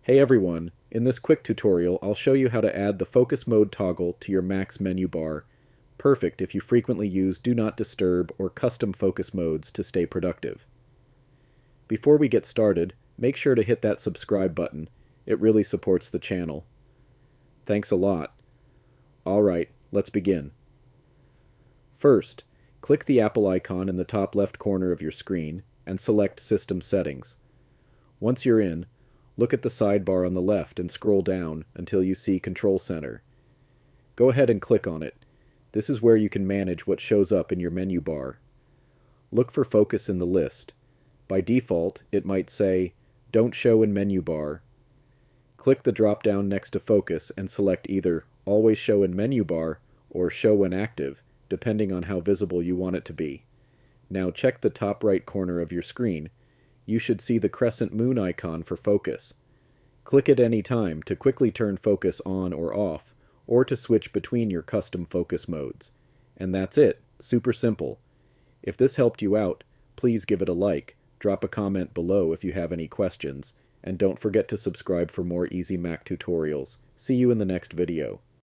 Hey everyone, in this quick tutorial I'll show you how to add the focus mode toggle to your Mac's menu bar. Perfect if you frequently use Do Not Disturb or custom focus modes to stay productive. Before we get started, make sure to hit that subscribe button. It really supports the channel. Thanks a lot. Alright, let's begin. First, click the Apple icon in the top left corner of your screen and select System Settings. Once you're in, look at the sidebar on the left and scroll down until you see Control Center. Go ahead and click on it. This is where you can manage what shows up in your menu bar. Look for Focus in the list. By default, it might say, Don't Show in Menu Bar. Click the drop-down next to Focus and select either Always Show in Menu Bar or Show when active, depending on how visible you want it to be. Now check the top right corner of your screen. You should see the crescent moon icon for focus. Click at any time to quickly turn focus on or off, or to switch between your custom focus modes. And that's it. Super simple. If this helped you out, please give it a like, drop a comment below if you have any questions, and don't forget to subscribe for more easy Mac tutorials. See you in the next video.